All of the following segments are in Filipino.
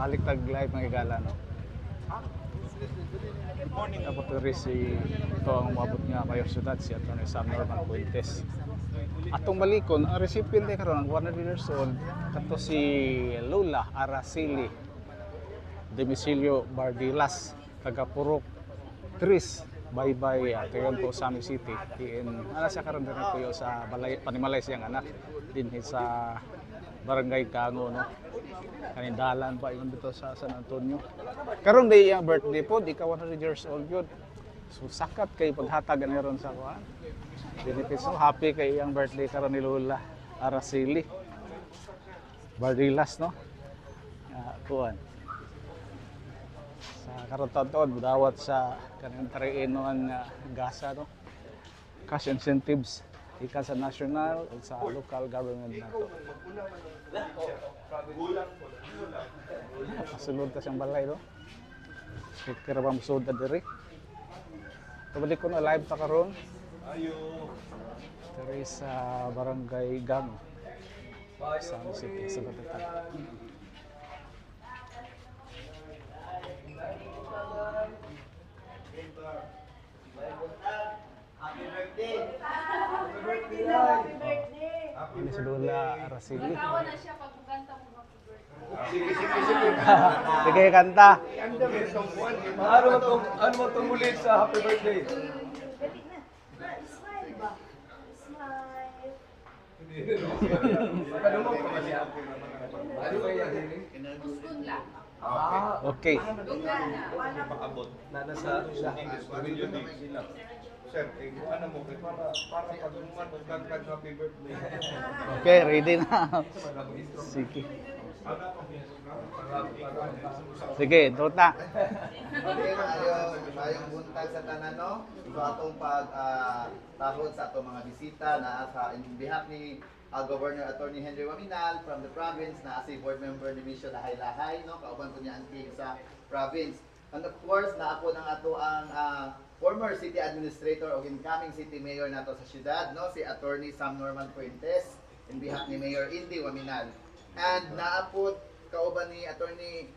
balik tag-live mga igala, no? Tapos si ito ang umabot nga mayor syudad, si Atty. Sam Norman Fuentes. Atong balikon, ang recipient ni karon ang 100 years old, kato si Lola Araceli Demisilio Bardilas, taga Purok Tris, Baybay, Tuyon po, Sami City. Ana siya karon din kuyo sa balay, panimalay siyang anak din sa Barangay Kango, no? Kanindalan pa yun dito sa San Antonio. Karon day ang birthday po, di ka 100 years old yun. So sakat kay paghatag na ron sa kuan. Benefits, so happy kay ang birthday karon ni Lola Araceli Bardilas, no? Kuan. Sa karon taon budawat sa kanang tariinon nga gasa, no? Cash incentives ikan sa national o sa local government nato. Pasulod ta siyang balay, no? Kira pa masud diri. Kabalik ko na live ta karon. Diri sa Barangay Gang, San City, sa Batatan. Happy birthday! Happy birthday! Happy birthday! Ini si Lola Araceli. Tawa na siya pag magkanta mo happy birthday. Sige, kanta. Ano mo tumulit sa happy birthday? Smile ba? Smile. Ano mo pa siya? Ano kaya din? Gusto lang. Okay. Lugar na. Nana sa video ni sila. Sir, ano mo para pag magkantag happy birthday. Okay, ready na. Sige. Sige, Dota. Okay, tayong buntag sa tanan, no? So atong tahod sa atong mga bisita na sa in behalf ni Governor Attorney Henry Waminal from the province, na si board member ni Misho Lahay-Lahay, no? Kauban po niya ang king sa province. And of course, na ako ng ato ang former city administrator o incoming city mayor nato sa syudad, no? Si Attorney Sam Norman Fuentes in behalf ni Mayor Indy Waminal. And naapod kauban ni Attorney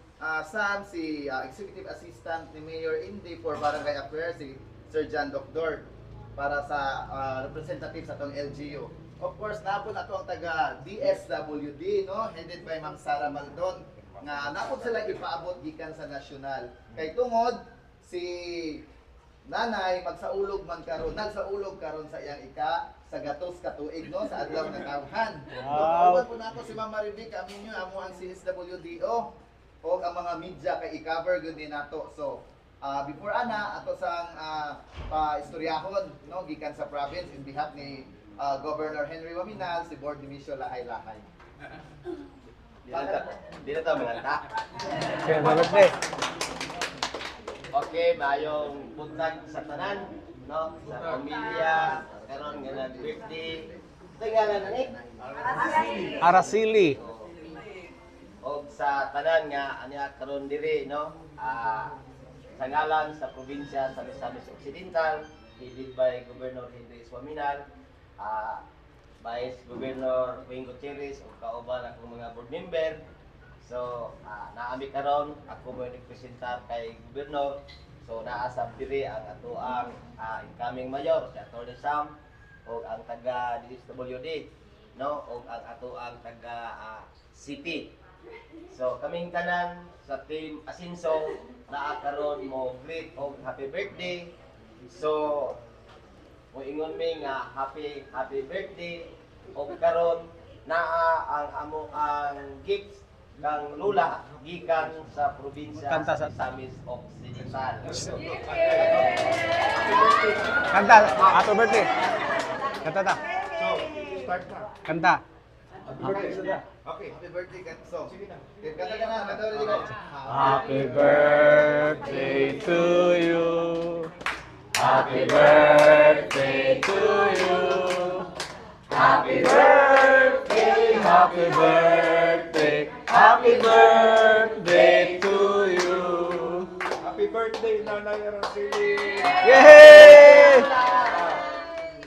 Sam, si Executive Assistant ni Mayor Indy for Barangay Affairs, si Sir John Doctor, para sa representative sa atong LGU. Of course, napon ato ang taga DSWD, no? Headed by Ma'am Sara Maldon, nga napon sila ipaabot gikan sa nasyonal. Kay tungod si nanay magsaulog man karon, nagsaulog karon sa iyang sa gatos ka tuig, no, sa adlaw ng Kauhan. Wow. Po na ako si Ma'am Marivic, amin nyo, amo ang CSWDO o ang mga media kay i-cover gud din nato. So, before ana ato sang pa-istoryahon, no, gikan sa province in behalf ni Governor Henry Waminal, si Board ni Misho Lahay-Lahay. Di na tayo malanta. Okay, birthday. Okay, mayong buntag sa tanan, no? Sa pamilya, karon nga nag-birthday. Ito nga na ni? Araceli. O sa tanan nga, anya karon diri, no? Sa ngalan sa probinsya sa Misamis Occidental, headed by Governor Henry Waminal, Vice Governor Wing Gutierrez, o kauban akong mga board member. So, naami karon ako mo nagpresentar kay Gobernador. So, naasab diri ang ato ang incoming mayor, si Atty. Sam, o ang taga DSWD, no? O ang ato ang taga city. So, kaming tanan sa team Asinso, naa karon mo greet og happy birthday. So, moingon mi nga happy birthday, o karon naa ang amo ang gifts kang Lula gikan sa probinsya Kanta sa sa- Misamis Occidental. Kanta, happy birthday. Kanta ta. So, start na. Kanta. Okay. Happy birthday, so. Kanta ka na, kanta ulit ko. Happy birthday to you. Happy birthday to you. Happy birthday, happy birthday, happy birthday to you. Happy birthday, Nanay Araceli! Yay!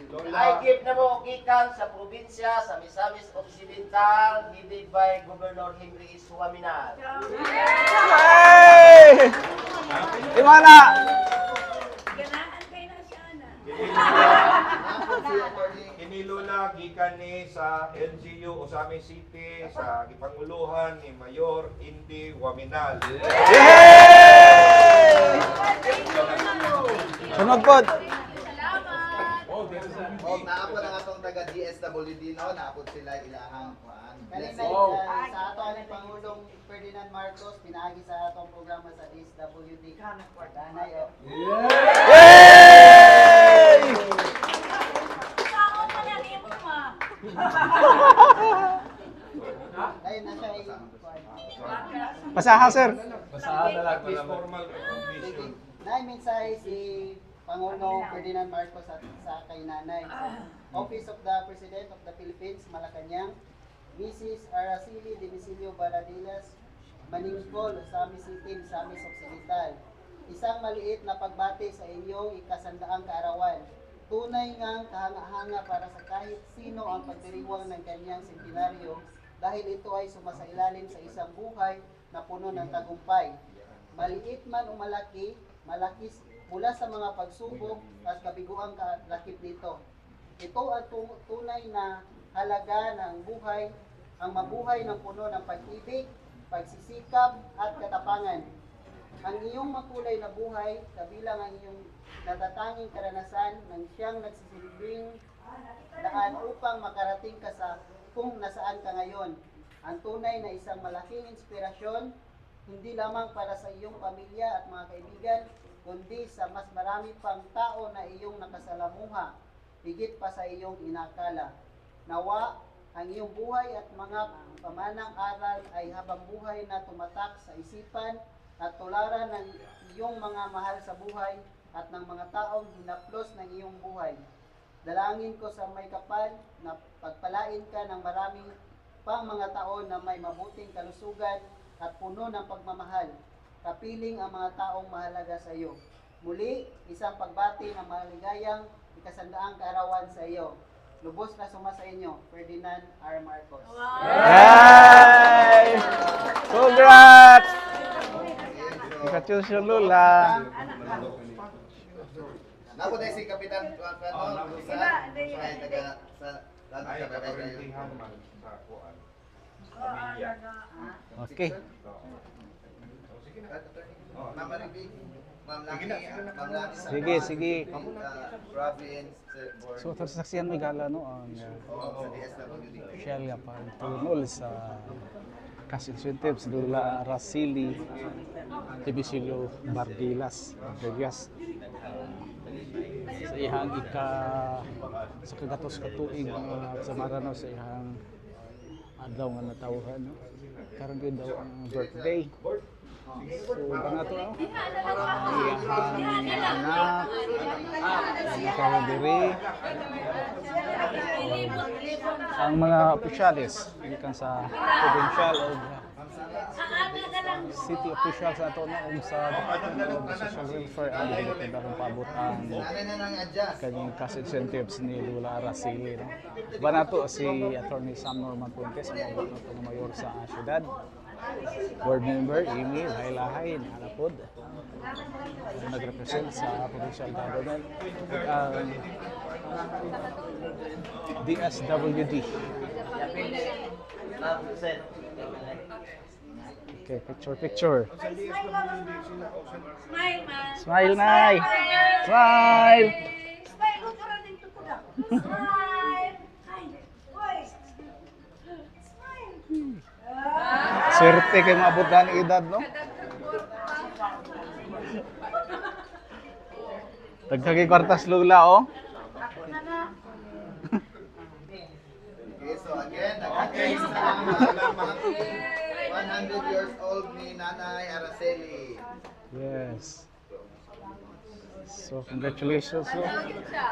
Lola Ay gift na mo gikan sa probinsya sa Misamis Occidental, headed by Governor Henry S. Waminal. Hey! Imana! Ganaan kayo na siya na. Napod si Attorney Kinilula gikan ni sa LGU Osami City sa gipanguluhan ni Mayor Indy Waminal. Yay! Sunod po. Salamat. o naapod ang atong taga DSWD no, naapod sila ilahang kuan. Kanina Blessing. sa ato ang Pangulong Ferdinand Marcos pinaagi sa atong programa sa DSWD. Danay o. Yay! Saan pa na niyo ma? Dahil na siya Pasaha, sir. At least formal recognition. Nay mensahe si Pangulong Ferdinand Marcos sa kay nanay. Office of the President of the Philippines, Malacanang, Mrs. Araceli Demisilio Baradilas, Maningkol, Osami City, Misamis Occidental. Isang maliit na pagbati sa inyong ikasandaang kaarawan. Tunay ngang kahanga-hanga para sa kahit sino ang pagdiriwang ng kanyang sentenaryo dahil ito ay sumasailalim sa isang buhay na puno ng tagumpay. Maliit man o malaki, malaki mula sa mga pagsubok at kabiguang kalakip nito. Ito ang tunay na halaga ng buhay, ang mabuhay ng puno ng pag-ibig, pagsisikap at katapangan. Ang iyong makulay na buhay, kabilang ang iyong natatanging karanasan ng siyang nagsisilbing daan upang makarating ka sa kung nasaan ka ngayon. Ang tunay na isang malaking inspirasyon, hindi lamang para sa iyong pamilya at mga kaibigan, kundi sa mas marami pang tao na iyong nakasalamuha, higit pa sa iyong inakala. Nawa, ang iyong buhay at mga pamanang aral ay habang buhay na tumatak sa isipan at tularan ng iyong mga mahal sa buhay at ng mga taong hinaplos ng iyong buhay. Dalangin ko sa may kapal na pagpalain ka ng maraming pang mga taon na may mabuting kalusugan at puno ng pagmamahal. Kapiling ang mga taong mahalaga sa iyo. Muli, isang pagbati ng maligayang ikasandaang kaarawan sa iyo. Lubos na suma sa inyo, Ferdinand R. Marcos. Yay! Congrats! Congratulations, Lola. Napod ay si Kapitan ano, Sila, ay taga sa Ay, kaparintihan man sa kuan. Pamilya. Okay. Sige na. Ma'am Maribig, Ma'am Lani, Sige na. Ma'am Lani sa Sige, sige. province board So, tapos saksiyan may gala, no? Ang sa DSWD. official nga pagtunol sa cash incentives Lola Araceli Demisilio Bardilas Rodriguez sa ihang sa kagatos katuig sa Marano sa ihang adlaw nga natawhan, no? Karon gyud daw ang birthday. So banato ang iyang anak karon diri ang mga opisyalis gikan sa provincial o city officials ato na sa Department of Social Welfare ang ginatundahan paabot ang Nanay na nang adjust. kanyang cash incentives ni Lola Araceli, no? Ba nato si Attorney Sam Norman Puentes ang abot nato ng mayor sa syudad. Board member Amy Lahay-Lahay ni Alapod nag-represent sa provincial government DSWD. Okay, picture. Smile man. Smile, Nay. Smile. Smile ko karon dito ko na. Smile. Hi. Boys. Smile. Swerte kay maabot na ang edad, no? Dagkagi kwartas Lola, oh. Okay, so again, nag-against na 100 years old ni Nanay Araceli. Yes. So, congratulations, no?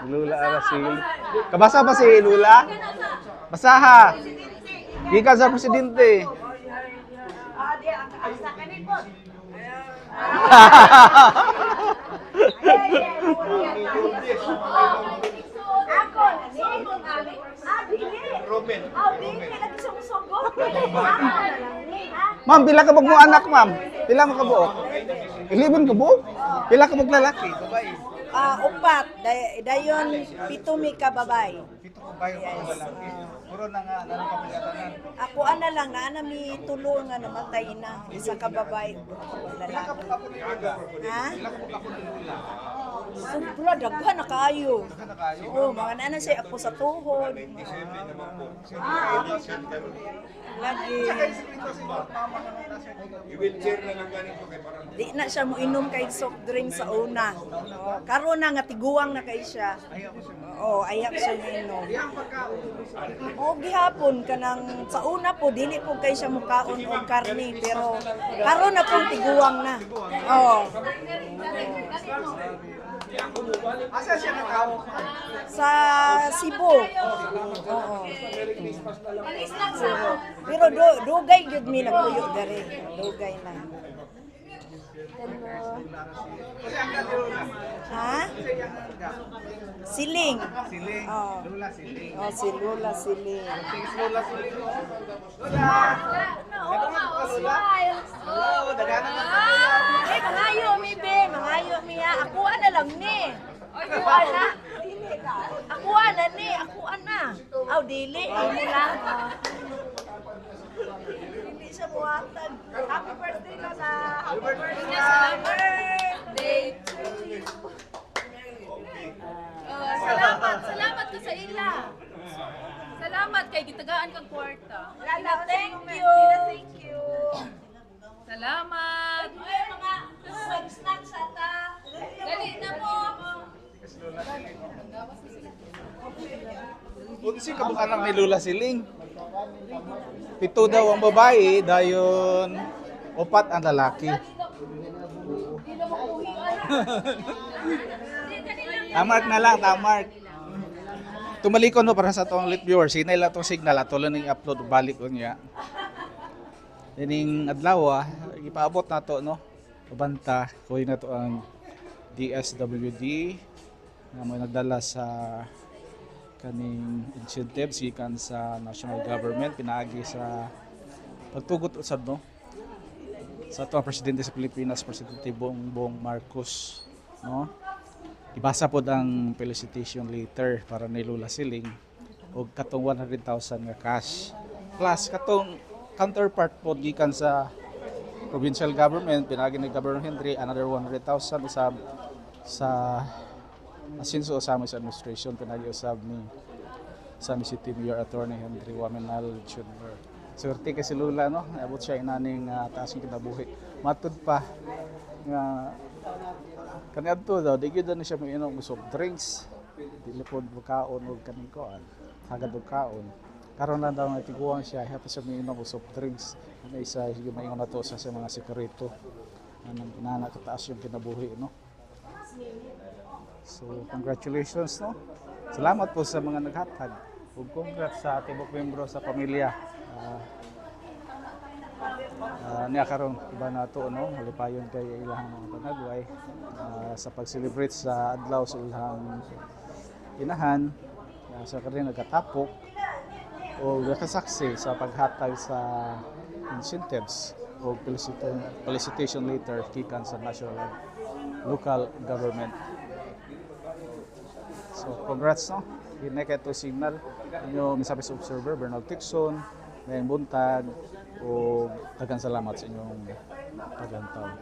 Lola Araceli. Kabasa ba si Lola? Basaha. Gikan sa presidente. Di ang sa kanin po. Ako. Robin. Di lagi sumusugot. Ha? Ma'am, pila ka mo anak, ma'am? Pila mo ka buok? 11 ka buok? Pila ka lalaki? Babae. Upat. Dayon, pito mi ka babay. Pito ka bayo ka lalaki. Puro na nga, nanong kapagatanan. Ako ana lang, ana mi tulo nga namatay na. Isa ka babay. Lalaki. Ako ni Aga. Ha? Pila ka ako ni Lula. Sobra, daghan na kaayo. Kana kayo. Oo, mga nana siya ako sa tuhod. Lagi. I-wheelchair na lang ganin ko kay parang Di na siya mo inom kay soft drink sa una. Karon na nga tiguang na kay siya. Oo, ayak siya inom. Oo, gihapon kanang sa una po dili po kay siya mukaon og karne pero karon na pong tiguang na. Oo. Asa siya nakaw? Sa Cebu. Oo. Pero dugay gyud mi nagpuyo dere. Dugay na. Ha? Siling. Siling. Oo. Lula siling. Oh, si Lula Siling. Lula siling. Lula. Oh, dagana na. Mangayo mi be, mangayo mi ha. Ako na lang ni. Ako ana. Ako ana ni, ako ana. Aw dili, imo lang. Hindi siya buhatag. Happy birthday Lola. Happy birthday to you. Salamat ko sa ila. Salamat kay gitagaan kang kwarta. Lala, thank you. Thank you. Salamat. Ay, mga snacks ata. Dali na mo. Unsi ka bang anak ni Lula Siling? Pito daw ang babae, dayon upat ang lalaki. Tamark na lang, tamark. Tumalikon no para sa tong lit viewers, sinay lang tong signal ato lang ning upload balik ko niya. Dining adlaw ipaabot na to no. Banta kuy na to ang DSWD nga may nagdala sa kaning incentives gikan sa national government pinaagi sa pagtugot usab no sa ato ang presidente sa Pilipinas, Presidente Bongbong Marcos, no? Ibasa pod ang felicitation letter para ni Lula Siling og katong 100,000 nga cash plus katong counterpart pod gikan sa provincial government pinaagi ni Governor Henry another 100,000 usab sa asinso sa amin sa administration pinagi usab ni sa City Mayor Attorney Henry Waminal Jr. Swerte kay si Lula no, abot siya inaning taas ng kinabuhi. Matud pa nga kaniadto daw di gyud na siya mainom og soft drinks. Dili pod bukaon og kaning koan. Hagad og kaon. Karon lang daw nga tiguang siya, hapos siya mainom og soft drinks. Ano isa sige maingon nato sa mga sekreto. Anang inana kataas yung kinabuhi no. So, congratulations, no? Salamat po sa mga naghatag. Ug congrats sa tibok membro sa pamilya. Niya karon iba na to, no? Malipayon kay ilang mga panagway sa pag-celebrate sa adlaw sa ilang inahan sa kanila nagkatapok o nakasaksi sa paghatag sa incentives o felicitation letter gikan sa national local government. So, congrats, no? Hinay kayo ito signal. Inyo, Misamis Observer, Bernal Tixon, ngayong buntag, o daghang salamat sa inyong paglantaw.